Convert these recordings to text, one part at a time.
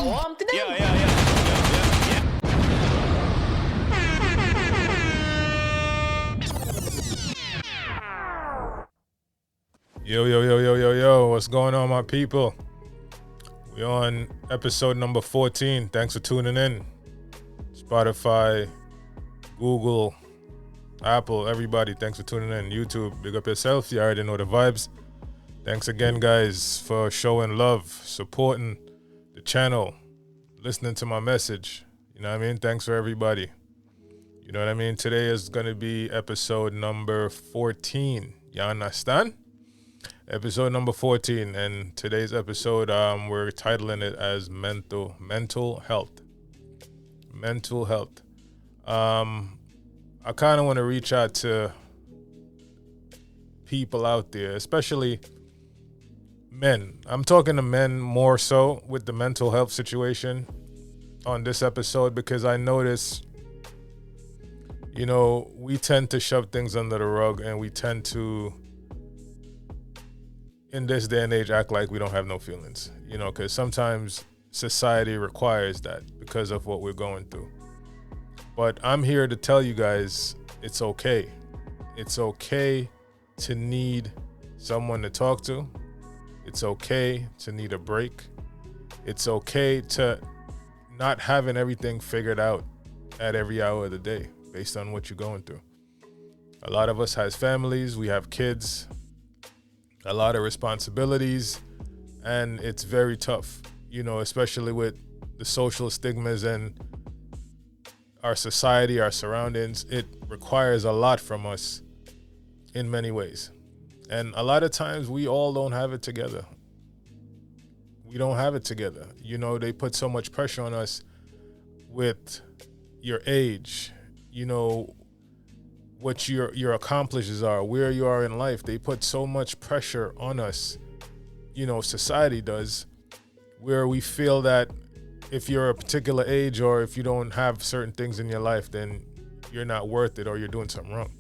warm today. Yeah. Yo, what's going on, my people? We're on episode number 14. Thanks for tuning in. Spotify, Google, Apple, everybody, thanks for tuning in. YouTube, big up yourself. You already know the vibes. Thanks again, guys, for showing love, supporting the channel, listening to my message. You know what I mean? Thanks for everybody. You know what I mean? Today is going to be episode number 14. You understand? Episode number 14, and today's episode, we're titling it as mental health. Mental health. I kind of want to reach out to people out there, especially men. I'm talking to men more so with the mental health situation on this episode, because I notice, you know, we tend to shove things under the rug, and we tend to, in this day and age, act like we don't have no feelings, you know, because sometimes society requires that because of what we're going through. But I'm here to tell you guys, it's okay. It's okay to need someone to talk to. It's okay to need a break. It's okay to not having everything figured out at every hour of the day based on what you're going through. A lot of us has families, we have kids, a lot of responsibilities, and it's very tough, you know, especially with the social stigmas and our society, our surroundings. It requires a lot from us in many ways. And a lot of times we all don't have it together. We don't have it together. You know, they put so much pressure on us with your age, you know, what your accomplishments are, where you are in life. They put so much pressure on us, you know, society does, where we feel that if you're a particular age or if you don't have certain things in your life, then you're not worth it or you're doing something wrong.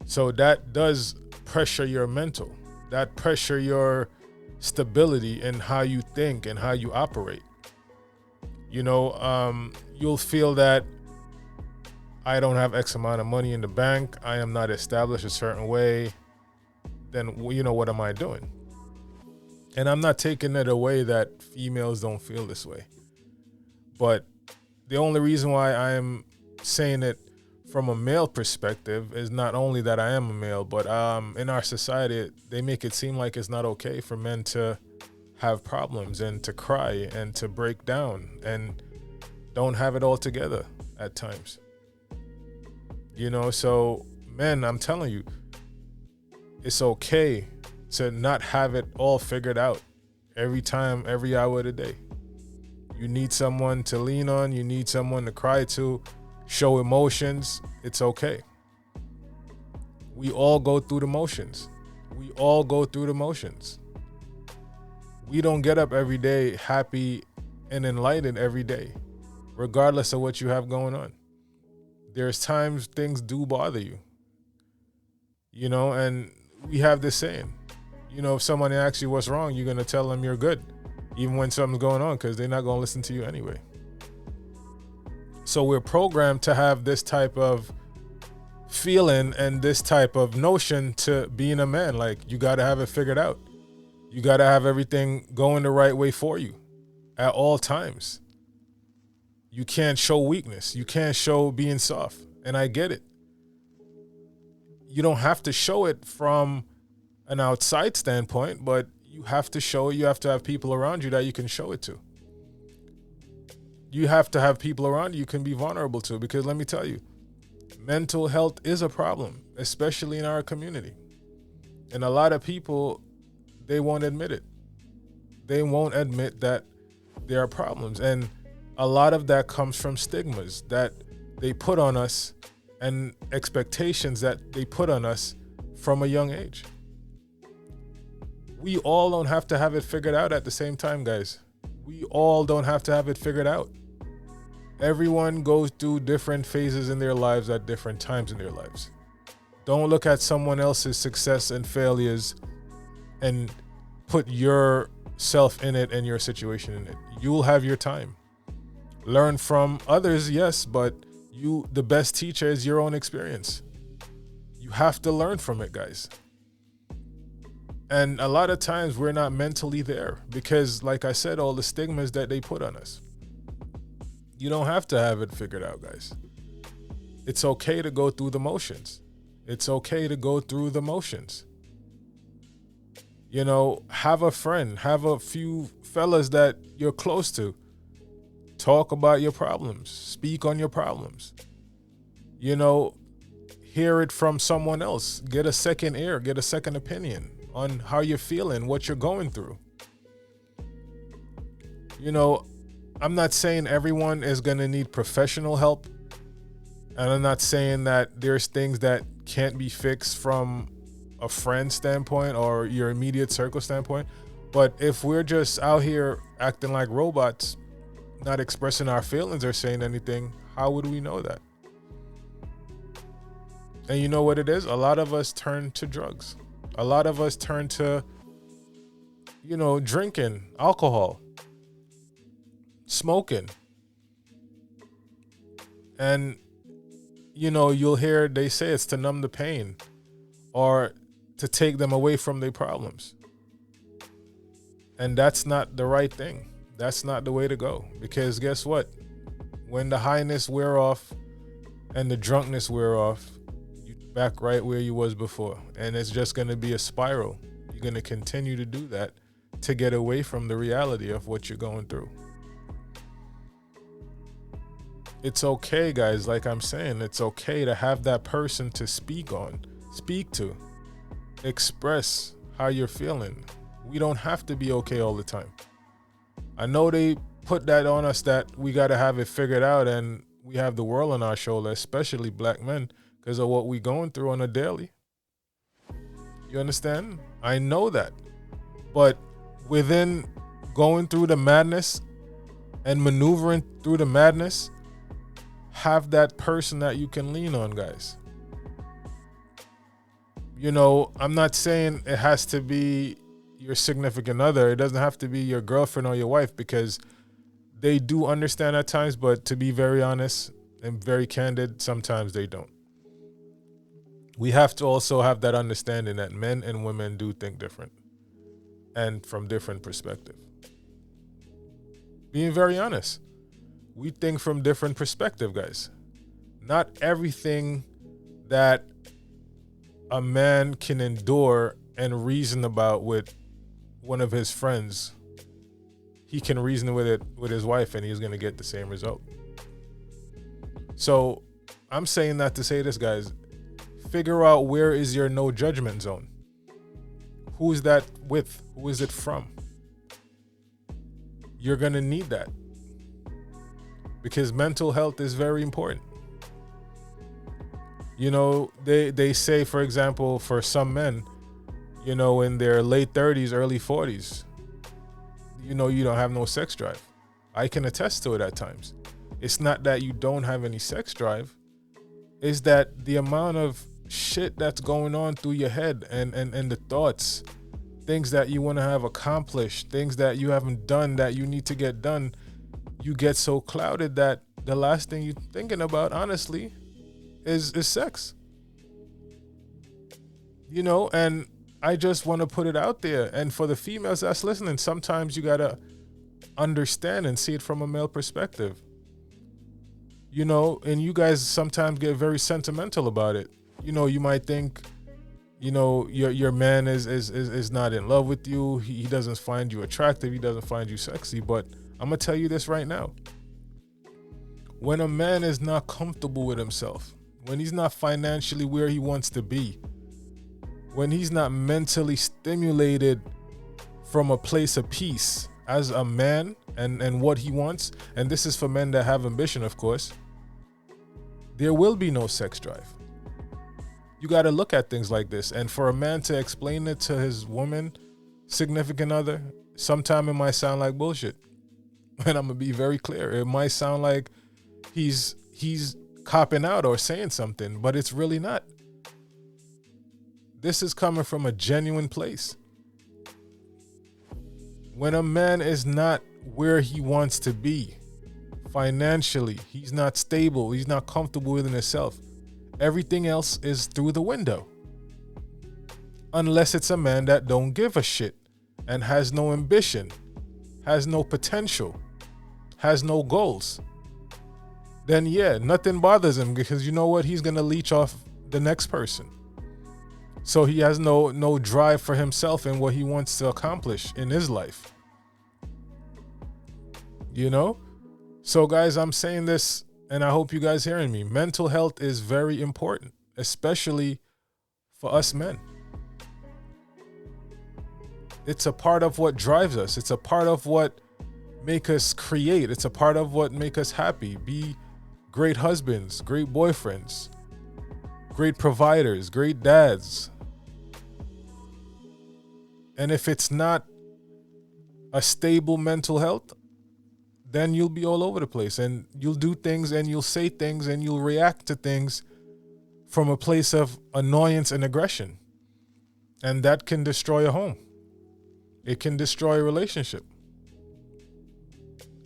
So that does pressure your mental. That pressure your stability in how you think and how you operate. You know, you'll feel that I don't have X amount of money in the bank, I am not established a certain way, then, you know, what am I doing? And I'm not taking it away that females don't feel this way. But the only reason why I'm saying it from a male perspective is not only that I am a male, but in our society, they make it seem like it's not okay for men to have problems and to cry and to break down and don't have it all together at times. You know, so men, I'm telling you, it's okay to not have it all figured out every time, every hour of the day. You need someone to lean on. You need someone to cry to, show emotions. It's okay. We all go through the motions. We don't get up every day happy and enlightened every day, regardless of what you have going on. There's times things do bother you, you know, and we have this saying, you know, if someone asks you what's wrong, you're going to tell them you're good, even when something's going on, because they're not going to listen to you anyway. So we're programmed to have this type of feeling and this type of notion to being a man. Like, you got to have it figured out. You got to have everything going the right way for you at all times. You can't show weakness. You can't show being soft. And I get it. You don't have to show it from an outside standpoint, but you have to show it. You have to have people around you that you can show it to. You have to have people around you can be vulnerable to, because let me tell you, mental health is a problem, especially in our community. And a lot of people, they won't admit it. They won't admit that there are problems. And a lot of that comes from stigmas that they put on us and expectations that they put on us from a young age. We all don't have to have it figured out at the same time, guys. We all don't have to have it figured out. Everyone goes through different phases in their lives at different times in their lives. Don't look at someone else's success and failures and put your yourself in it and your situation in it. You'll have your time. Learn from others, yes, but the best teacher is your own experience. You have to learn from it, guys. And a lot of times we're not mentally there because, like I said, all the stigmas that they put on us. You don't have to have it figured out, guys. It's okay to go through the motions. It's okay to go through the motions. You know, have a friend, have a few fellas that you're close to. Talk about your problems. Speak on your problems. You know, hear it from someone else. Get a second ear, get a second opinion on how you're feeling, what you're going through. You know, I'm not saying everyone is going to need professional help. And I'm not saying that there's things that can't be fixed from a friend standpoint or your immediate circle standpoint. But if we're just out here acting like robots, not expressing our feelings or saying anything, how would we know that? And you know what it is? A lot of us turn to drugs. A lot of us turn to, you know, drinking, alcohol, smoking. And, you know, you'll hear they say it's to numb the pain or to take them away from their problems. And that's not the right thing. That's not the way to go. Because guess what? When the highness wear off and the drunkenness wear off, you're back right where you was before. And it's just going to be a spiral. You're going to continue to do that to get away from the reality of what you're going through. It's okay, guys. Like I'm saying, it's okay to have that person to speak to, express how you're feeling. We don't have to be okay all the time. I know they put that on us that we got to have it figured out and we have the world on our shoulder, especially black men, because of what we're going through on a daily. You understand? I know that. But within going through the madness and maneuvering through the madness, have that person that you can lean on, guys. You know, I'm not saying it has to be your significant other. It doesn't have to be your girlfriend or your wife, because they do understand at times, but to be very honest and very candid, sometimes they don't. We have to also have that understanding that men and women do think different and from different perspectives. Being very honest, we think from different perspective, guys. Not everything that a man can endure and reason about with one of his friends, he can reason with it with his wife and he's going to get the same result. So I'm saying that to say this, guys. Figure out where is your no judgment zone. Who is that with? Who is it from? You're going to need that, because mental health is very important. You know, they say, for example, for some men, you know, in their late 30s, early 40s, you know, you don't have no sex drive. I can attest to it at times. It's not that you don't have any sex drive. It's that the amount of shit that's going on through your head and the thoughts, things that you want to have accomplished, things that you haven't done that you need to get done, you get so clouded that the last thing you're thinking about, honestly, is sex. You know, and I just want to put it out there. And for the females that's listening, sometimes you got to understand and see it from a male perspective. You know, and you guys sometimes get very sentimental about it. You know, you might think, you know, your man is not in love with you. He doesn't find you attractive. He doesn't find you sexy. But I'm going to tell you this right now. When a man is not comfortable with himself, when he's not financially where he wants to be, when he's not mentally stimulated from a place of peace as a man and what he wants, and this is for men that have ambition, of course, there will be no sex drive. You got to look at things like this. And for a man to explain it to his woman, significant other, sometime it might sound like bullshit. And I'm going to be very clear. It might sound like he's copping out or saying something, but it's really not. This is coming from a genuine place. When a man is not where he wants to be financially, he's not stable, he's not comfortable within himself, everything else is through the window. Unless it's a man that don't give a shit and has no ambition, has no potential, has no goals. Then yeah, nothing bothers him, because you know what? He's going to leech off the next person. So he has no drive for himself and what he wants to accomplish in his life. You know? So guys, I'm saying this, and I hope you guys hearing me. Mental health is very important, especially for us men. It's a part of what drives us. It's a part of what make us create. It's a part of what make us happy. Be great husbands, great boyfriends, great providers, great dads. And if it's not a stable mental health, then you'll be all over the place, and you'll do things and you'll say things and you'll react to things from a place of annoyance and aggression. And that can destroy a home. It can destroy a relationship.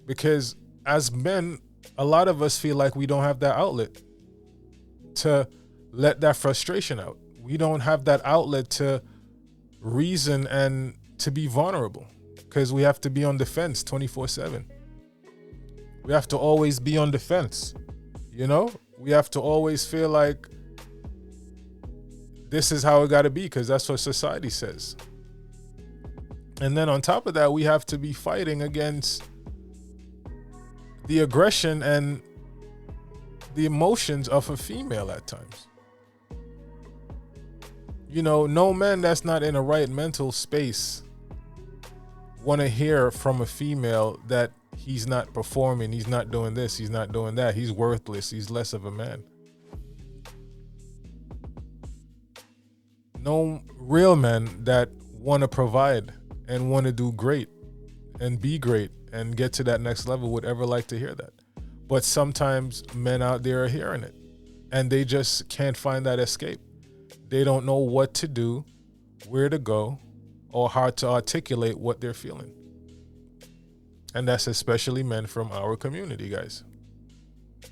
Because as men, a lot of us feel like we don't have that outlet to let that frustration out. We don't have that outlet to reason and to be vulnerable, because we have to be on defense 24/7. We have to always be on defense. You know, we have to always feel like this is how it got to be, because that's what society says. And then on top of that, we have to be fighting against the aggression and the emotions of a female at times. You know, no man that's not in a right mental space want to hear from a female that he's not performing, he's not doing this, he's not doing that, he's worthless, he's less of a man. No real men that want to provide and want to do great and be great and get to that next level would ever like to hear that. But sometimes men out there are hearing it and they just can't find that escape. They don't know what to do, where to go, or how to articulate what they're feeling. And that's especially men from our community, guys.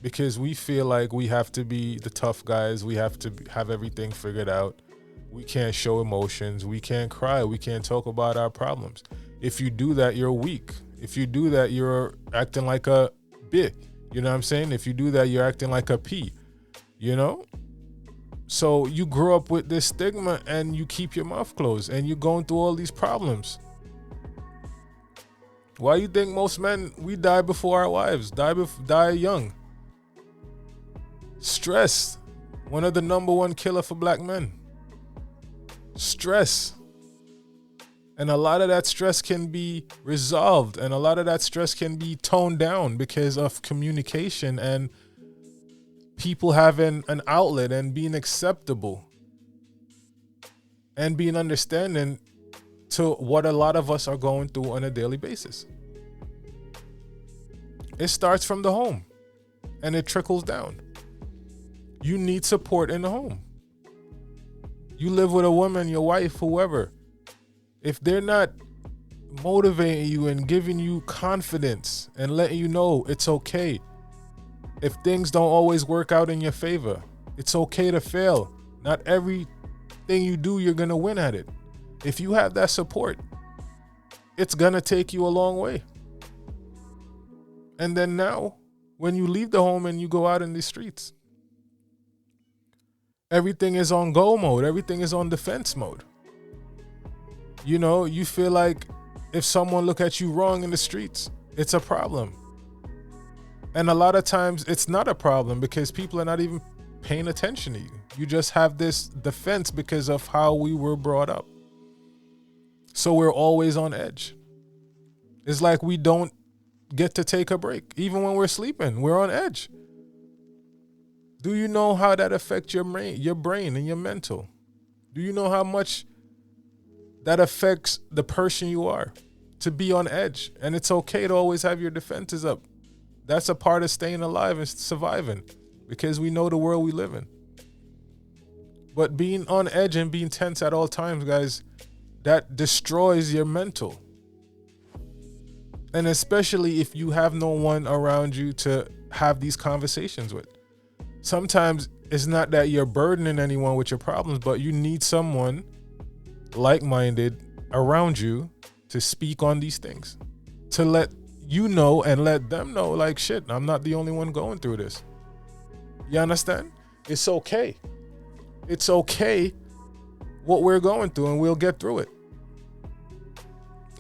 Because we feel like we have to be the tough guys. We have to have everything figured out. We can't show emotions. We can't cry. We can't talk about our problems. If you do that, you're weak. If you do that, you're acting like a B. You know what I'm saying? If you do that, you're acting like a P. You know? So you grow up with this stigma and you keep your mouth closed and you're going through all these problems. Why you think most men, we die before our wives, die young? Stress, one of the number one killer for black men. Stress. And a lot of that stress can be resolved, and a lot of that stress can be toned down because of communication and people having an outlet and being acceptable and being understanding to what a lot of us are going through on a daily basis. It starts from the home and it trickles down. You need support in the home. You live with a woman, your wife, whoever. If they're not motivating you and giving you confidence and letting you know it's okay, if things don't always work out in your favor, it's okay to fail. Not everything you do, you're going to win at it. If you have that support, it's going to take you a long way. And then now, when you leave the home and you go out in the streets, everything is on go mode. Everything is on defense mode. You know, you feel like if someone look at you wrong in the streets, it's a problem. And a lot of times it's not a problem because people are not even paying attention to you. You just have this defense because of how we were brought up. So we're always on edge. It's like we don't get to take a break. Even when we're sleeping, we're on edge. Do you know how that affects your brain and your mental? Do you know how much that affects the person you are? To be on edge. And it's okay to always have your defenses up. That's a part of staying alive and surviving because we know the world we live in. But being on edge and being tense at all times, guys, that destroys your mental. And especially if you have no one around you to have these conversations with. Sometimes it's not that you're burdening anyone with your problems, but you need someone like-minded around you to speak on these things, to let you know and let them know, like, shit, I'm not the only one going through this. You understand? It's okay. It's okay what we're going through, and we'll get through it.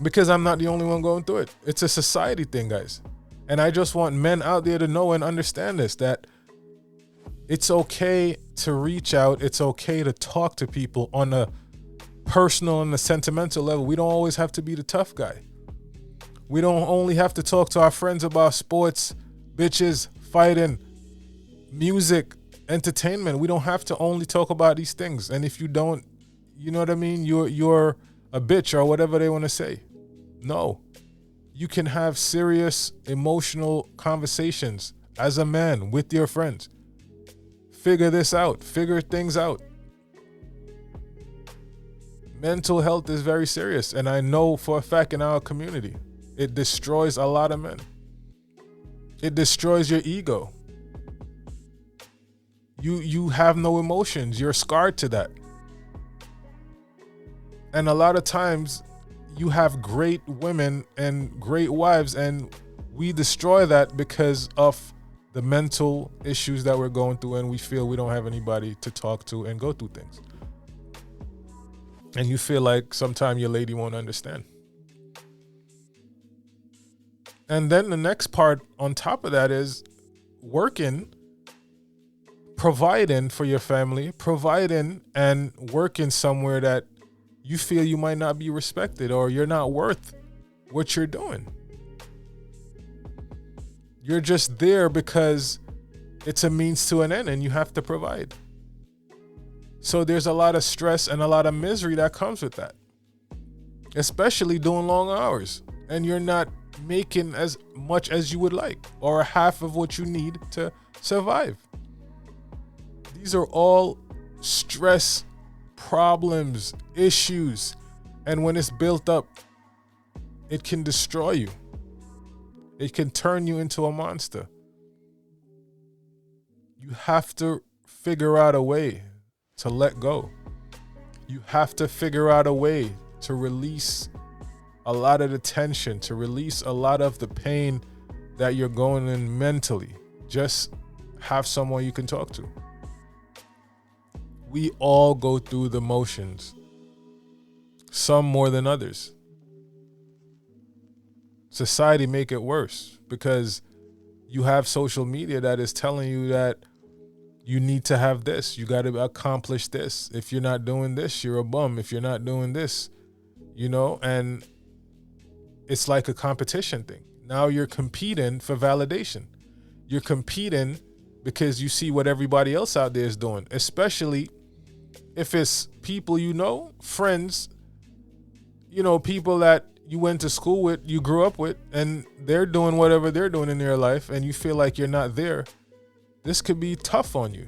Because I'm not the only one going through it. It's a society thing, guys. And I just want men out there to know and understand this, that it's okay to reach out. It's okay to talk to people on a personal and a sentimental level. We don't always have to be the tough guy. We don't only have to talk to our friends about sports, bitches, fighting, music, entertainment. We don't have to only talk about these things. And if you don't, you know what I mean? You're a bitch or whatever they want to say. No. You can have serious emotional conversations as a man with your friends. Figure this out. Figure things out. Mental health is very serious. And I know for a fact in our community, it destroys a lot of men. It destroys your ego. You have no emotions. You're scarred to that. And a lot of times you have great women and great wives, and we destroy that because of the mental issues that we're going through, and we feel we don't have anybody to talk to and go through things. And you feel like sometime your lady won't understand. And then the next part on top of that is working, providing for your family, providing and working somewhere that you feel you might not be respected or you're not worth what you're doing. You're just there because it's a means to an end and you have to provide. So there's a lot of stress and a lot of misery that comes with that, especially doing long hours and you're not making as much as you would like or half of what you need to survive. These are all stress problems, issues, and when it's built up, it can destroy you. It can turn you into a monster. You have to figure out a way to let go. You have to figure out a way to release a lot of the tension, to release a lot of the pain that you're going in mentally. Just have someone you can talk to. We all go through the motions, some more than others. Society make it worse because you have social media that is telling you that you need to have this. You got to accomplish this. If you're not doing this, you're a bum. If you're not doing this, you know, and it's like a competition thing. Now you're competing for validation. You're competing because you see what everybody else out there is doing, especially if it's people you know, friends, you know, people that you went to school with, you grew up with, and they're doing whatever they're doing in their life, and you feel like you're not there. This could be tough on you,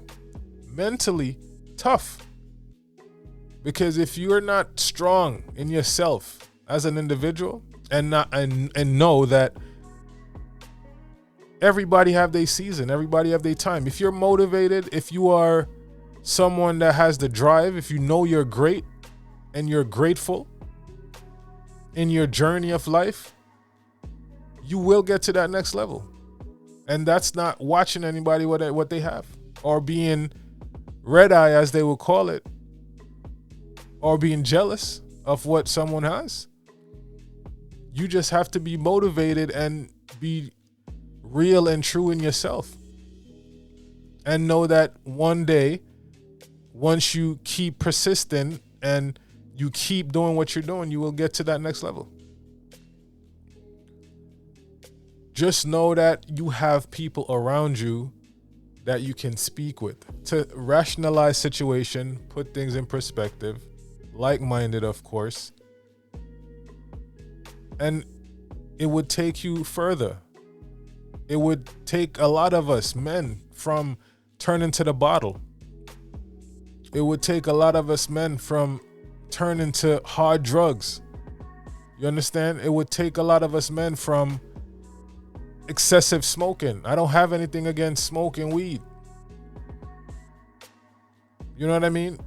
mentally tough. Because if you're not strong in yourself as an individual and know that everybody have their season, everybody have their time. If you're motivated, if you are someone that has the drive, if you know you're great and you're grateful in your journey of life, you will get to that next level. And that's not watching anybody what they have or being red eye, as they will call it, or being jealous of what someone has. You just have to be motivated and be real and true in yourself. And know that one day, once you keep persisting and you keep doing what you're doing, you will get to that next level. Just know that you have people around you that you can speak with to rationalize situation, put things in perspective, like-minded, of course. And it would take you further. It would take a lot of us men from turning to the bottle. It would take a lot of us men from turning to hard drugs You understand? It would take a lot of us men from excessive smoking. I don't have anything against smoking weed. You know what I mean?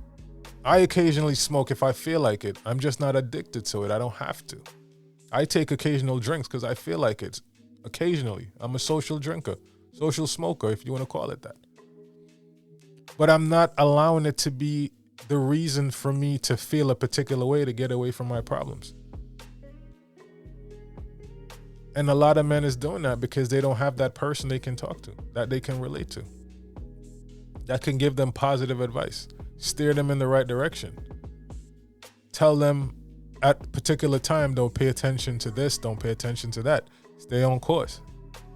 I occasionally smoke if I feel like it. I'm just not addicted to it. I don't have to. I take occasional drinks because I feel like it. Occasionally. I'm a social drinker, social smoker, if you want to call it that. But I'm not allowing it to be the reason for me to feel a particular way to get away from my problems. And a lot of men is doing that because they don't have that person they can talk to, that they can relate to, that can give them positive advice, steer them in the right direction, tell them at particular time, don't pay attention to this, don't pay attention to that. Stay on course,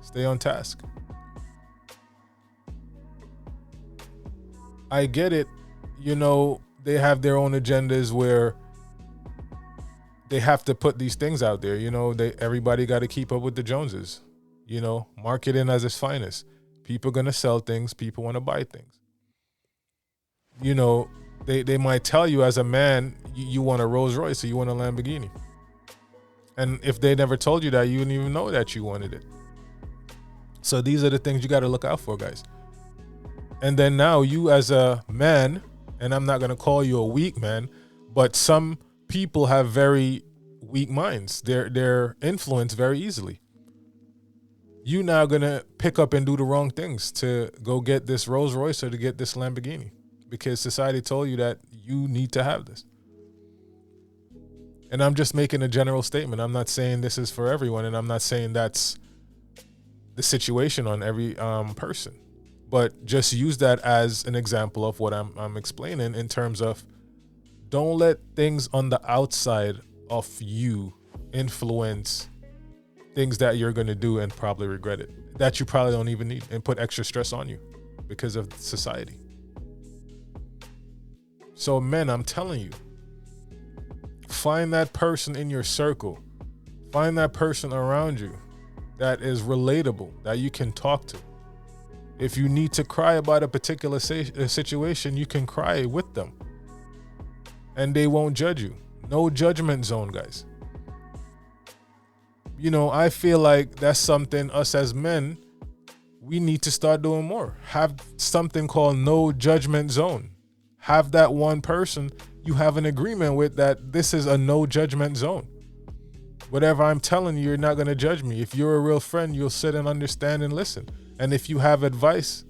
stay on task. I get it. You know, they have their own agendas where they have to put these things out there. You know, everybody got to keep up with the Joneses. You know, marketing as its finest. People going to sell things. People want to buy things. You know, they might tell you as a man, you want a Rolls Royce or you want a Lamborghini. And if they never told you that, you wouldn't even know that you wanted it. So these are the things you got to look out for, guys. And then now you as a man, and I'm not going to call you a weak man, but some people have very weak minds. They're influenced very easily. You now going to pick up and do the wrong things to go get this Rolls Royce or to get this Lamborghini because society told you that you need to have this. And I'm just making a general statement. I'm not saying this is for everyone, and I'm not saying that's the situation on every person. But just use that as an example of what I'm explaining in terms of don't let things on the outside of you influence things that you're going to do and probably regret it, that you probably don't even need, and put extra stress on you because of society. So men, I'm telling you, find that person in your circle. Find that person around you that is relatable, that you can talk to. If you need to cry about a particular situation, you can cry with them. And they won't judge you. No judgment zone, guys. You know, I feel like that's something us as men, we need to start doing more. Have something called no judgment zone. Have that one person you have an agreement with that this is a no judgment zone. Whatever I'm telling you, you're not going to judge me. If you're a real friend, you'll sit and understand and listen. And if you have advice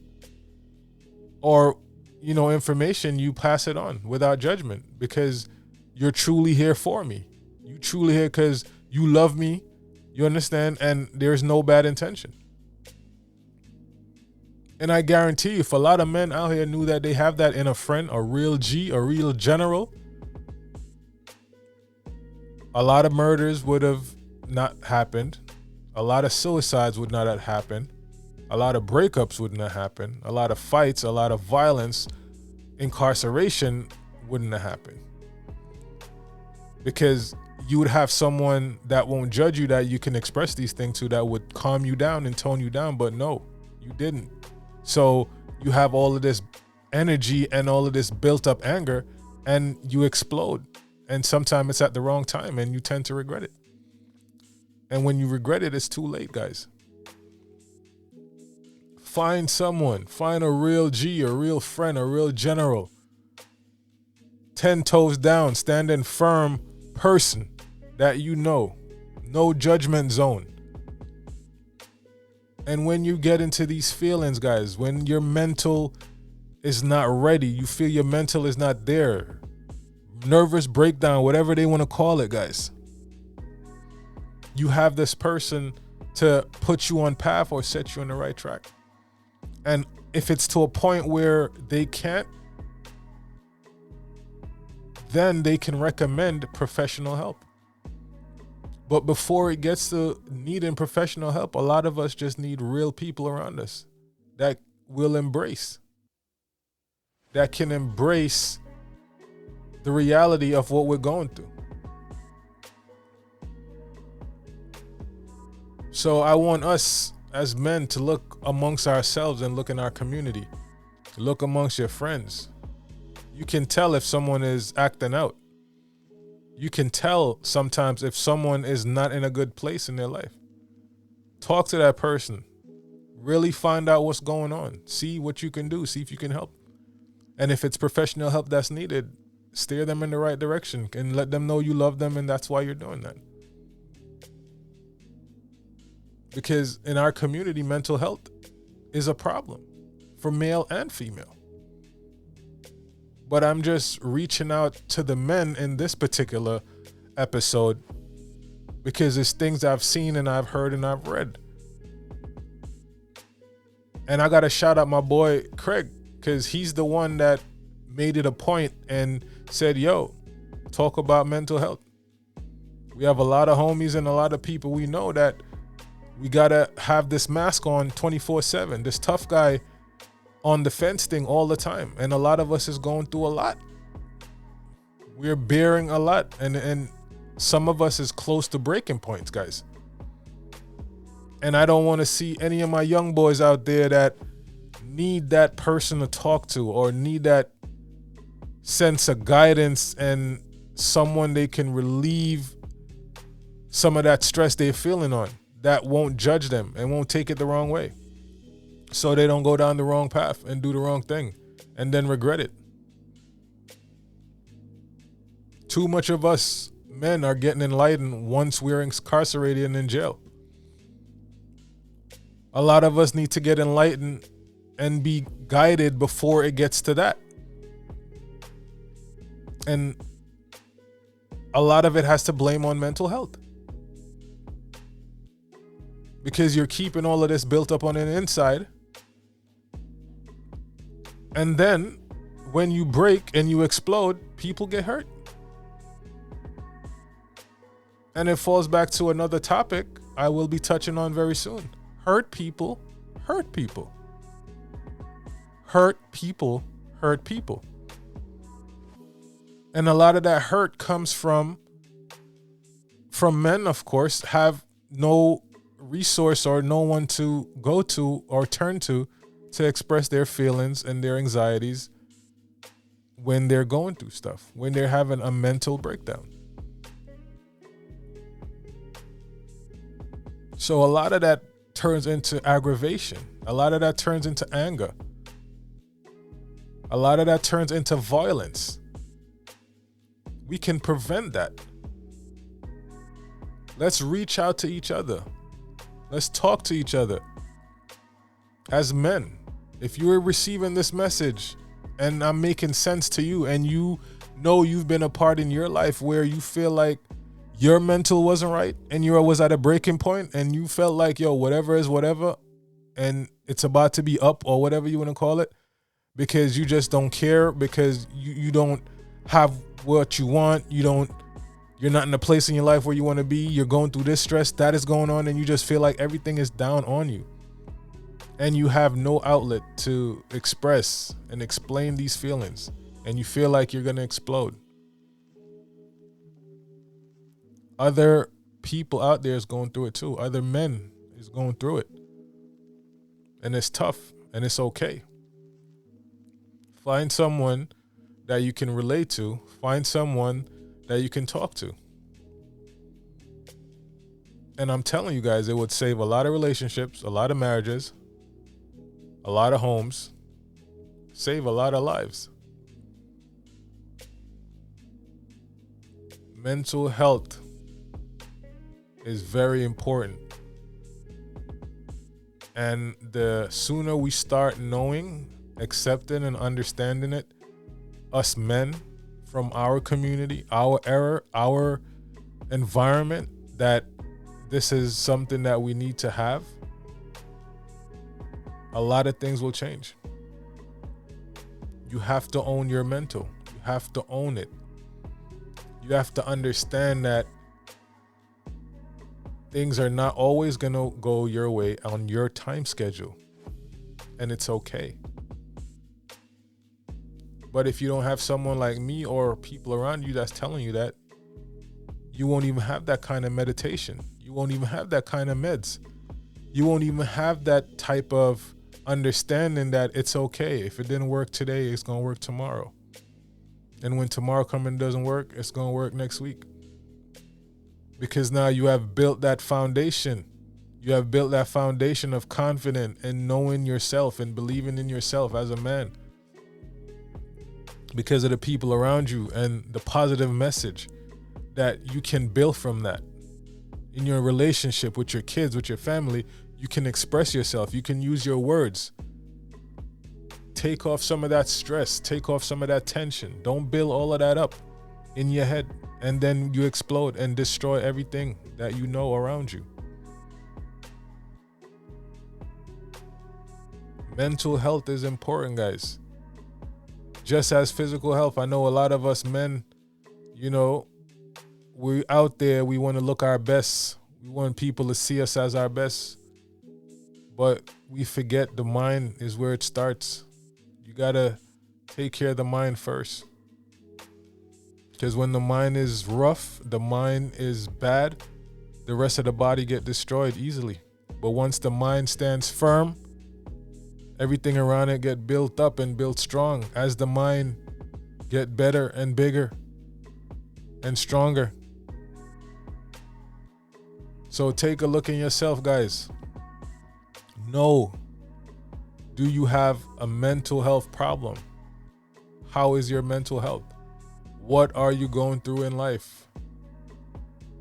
or, you know, information, you pass it on without judgment because you're truly here for me. You truly here because you love me, you understand, and there's no bad intention. And I guarantee you, if a lot of men out here knew that they have that in a friend, a real G, a real general, a lot of murders would have not happened. A lot of suicides would not have happened. A lot of breakups wouldn't have happened. A lot of fights, a lot of violence, incarceration wouldn't have happened. Because you would have someone that won't judge you, that you can express these things to, that would calm you down and tone you down. But no, you didn't. So you have all of this energy and all of this built up anger and you explode. And sometimes it's at the wrong time and you tend to regret it. And when you regret it, it's too late, guys. Find someone, find a real G, a real friend, a real general. 10 toes down, standing firm person that you know. No judgment zone. And when you get into these feelings, guys, when your mental is not ready, you feel your mental is not there, nervous breakdown, whatever they want to call it, guys, you have this person to put you on path or set you on the right track. And if it's to a point where they can't, then they can recommend professional help. But before it gets to needing professional help, a lot of us just need real people around us that will embrace, that can embrace the reality of what we're going through. So I want us as men to look amongst ourselves and look in our community, to look amongst your friends. You can tell if someone is acting out. You can tell sometimes if someone is not in a good place in their life. Talk to that person. Really find out what's going on. See what you can do. See if you can help. And if it's professional help that's needed, steer them in the right direction and let them know you love them, and that's why you're doing that. Because in our community, mental health is a problem for male and female. But I'm just reaching out to the men in this particular episode because it's things I've seen and I've heard and I've read. And I got to shout out my boy Craig, because he's the one that made it a point and said, yo, talk about mental health. We have a lot of homies and a lot of people we know that we got to have this mask on 24/7, this tough guy on the fence thing all the time. And a lot of us is going through a lot. We're bearing a lot. And some of us is close to breaking points, guys. And I don't want to see any of my young boys out there that need that person to talk to or need that sense of guidance and someone they can relieve some of that stress they're feeling on, that won't judge them and won't take it the wrong way, so they don't go down the wrong path and do the wrong thing and then regret it. Too much of us men are getting enlightened once we're incarcerated and in jail. A lot of us need to get enlightened and be guided before it gets to that. And a lot of it has to blame on mental health. Because you're keeping all of this built up on the inside. And then when you break and you explode, people get hurt. And it falls back to another topic I will be touching on very soon. Hurt people hurt people. Hurt people hurt people. And a lot of that hurt comes from men, of course, have no resource or no one to go to or turn to express their feelings and their anxieties when they're going through stuff, when they're having a mental breakdown. So a lot of that turns into aggravation. A lot of that turns into anger. A lot of that turns into violence. We can prevent that. Let's reach out to each other. Let's talk to each other. As men, if you're receiving this message and I'm making sense to you and you know you've been a part in your life where you feel like your mental wasn't right and you was at a breaking point and you felt like, yo, whatever is whatever and it's about to be up or whatever you want to call it, because you just don't care, because you don't have what you want, you're not in a place in your life where you want to be, you're going through this stress that is going on and you just feel like everything is down on you and you have no outlet to express and explain these feelings and you feel like you're going to explode. Other people out there is going through it too. Other men is going through it. And it's tough and it's okay. Find someone that you can relate to. Find someone that you can talk to. And I'm telling you guys, it would save a lot of relationships, a lot of marriages, a lot of homes, save a lot of lives. Mental health is very important. And the sooner we start knowing, accepting, and understanding it, us men from our community, our era, our environment, that this is something that we need to have, a lot of things will change. You have to own your mental. You have to own it. You have to understand that things are not always going to go your way on your time schedule. And it's okay. But if you don't have someone like me or people around you that's telling you that, you won't even have that kind of meditation. You won't even have that kind of meds. You won't even have that type of understanding that it's okay. If it didn't work today, it's going to work tomorrow. And when tomorrow comes and doesn't work, it's going to work next week. Because now you have built that foundation. You have built that foundation of confidence and knowing yourself and believing in yourself as a man. Because of the people around you and the positive message that you can build from that. In your relationship with your kids, with your family, you can express yourself. You can use your words. Take off some of that stress. Take off some of that tension. Don't build all of that up in your head. And then you explode and destroy everything that you know around you. Mental health is important, guys. Just as physical health. I know a lot of us men, we're out there, we want to look our best. We want people to see us as our best. But we forget the mind is where it starts. You got to take care of the mind first. Because when the mind is rough, the mind is bad, the rest of the body get destroyed easily. But once the mind stands firm, everything around it get built up and built strong as the mind get better and bigger and stronger. So take a look in yourself, guys. Know, do you have a mental health problem? How is your mental health? What are you going through in life?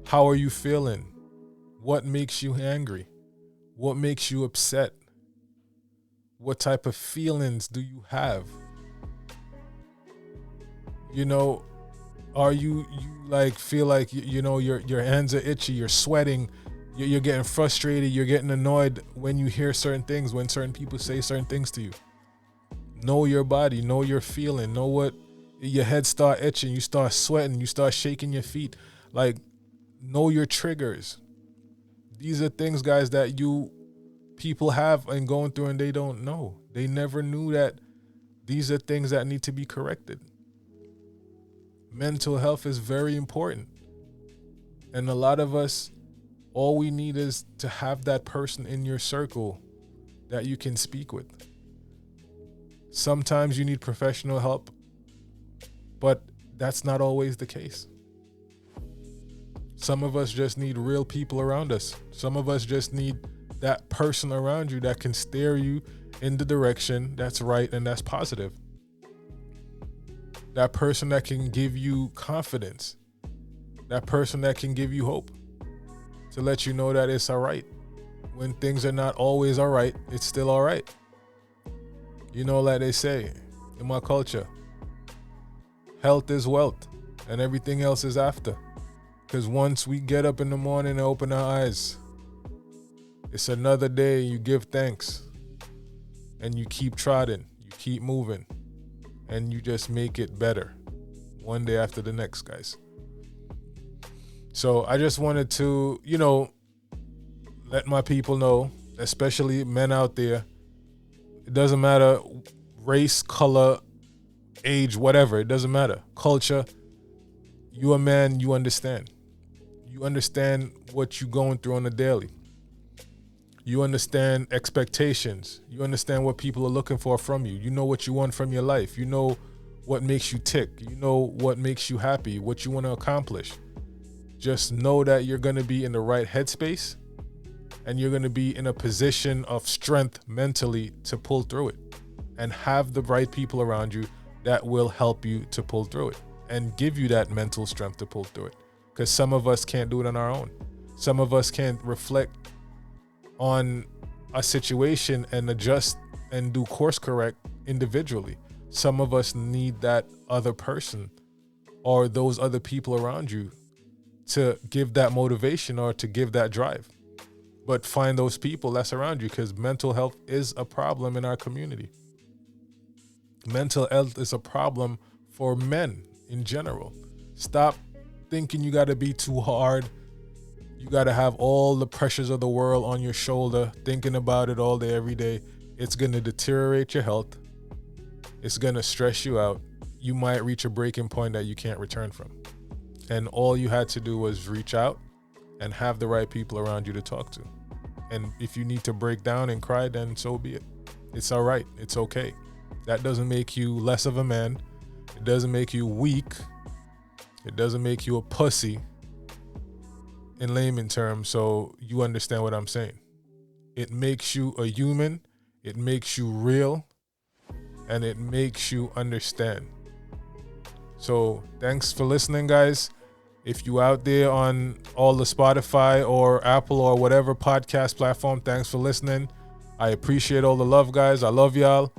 How are you feeling? What makes you angry? What makes you upset? What type of feelings do you have? Are you like feel like your hands are itchy, you're sweating, you're getting frustrated, you're getting annoyed when you hear certain things, when certain people say certain things to you? Know your body, know your feeling, know what your head start itching, you start sweating, you start shaking your feet. Like, know your triggers. These are things, guys, that people have and going through and they don't know. They never knew that these are things that need to be corrected. Mental health is very important. And a lot of us, all we need is to have that person in your circle that you can speak with. Sometimes you need professional help, but that's not always the case. Some of us just need real people around us. Some of us just need that person around you that can steer you in the direction that's right and that's positive. That person that can give you confidence. That person that can give you hope. To let you know that it's all right. When things are not always all right, it's still all right. Like they say in my culture, health is wealth and everything else is after. Because once we get up in the morning and open our eyes, it's another day. You give thanks and you keep trotting, you keep moving, and you just make it better one day after the next, guys. So I just wanted to, let my people know, especially men out there, it doesn't matter race, color, age, whatever, it doesn't matter. Culture, you a man, you understand. You understand what you're going through on a daily. You understand expectations. You understand what people are looking for from you. You know what you want from your life. You know what makes you tick. You know what makes you happy, what you want to accomplish. Just know that you're going to be in the right headspace and you're going to be in a position of strength mentally to pull through it and have the right people around you that will help you to pull through it and give you that mental strength to pull through it. Because some of us can't do it on our own. Some of us can't reflect on a situation and adjust and do course correct individually. Some of us need that other person or those other people around you to give that motivation or to give that drive. But find those people that's around you, because mental health is a problem in our community. Mental health is a problem for men in general. Stop thinking you got to be too hard. You got to have all the pressures of the world on your shoulder, thinking about it all day, every day. It's going to deteriorate your health. It's going to stress you out. You might reach a breaking point that you can't return from. And all you had to do was reach out and have the right people around you to talk to. And if you need to break down and cry, then so be it. It's all right. It's okay. That doesn't make you less of a man. It doesn't make you weak. It doesn't make you a pussy in layman terms, so you understand what I'm saying. It makes you a human. It makes you real. And it makes you understand. So thanks for listening, guys. If you out there on all the Spotify or Apple or whatever podcast platform, thanks for listening. I appreciate all the love, guys. I love y'all.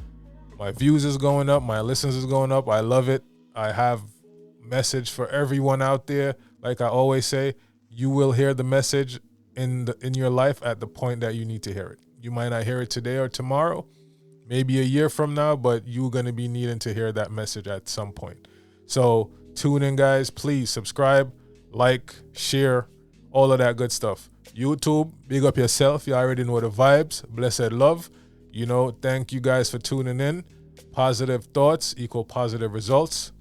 My views is going up. My listens is going up. I love it. I have message for everyone out there. Like I always say, you will hear the message in your life at the point that you need to hear it. You might not hear it today or tomorrow, maybe a year from now, but you're going to be needing to hear that message at some point. So tune in, guys. Please subscribe, like, share, all of that good stuff. YouTube, big up yourself. You already know the vibes. Blessed love. You know, thank you guys for tuning in. Positive thoughts equal positive results.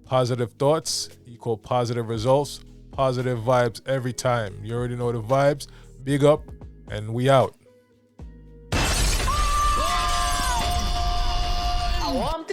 Positive thoughts equal positive results. Positive vibes every time. You already know the vibes. Big up, and we out. I want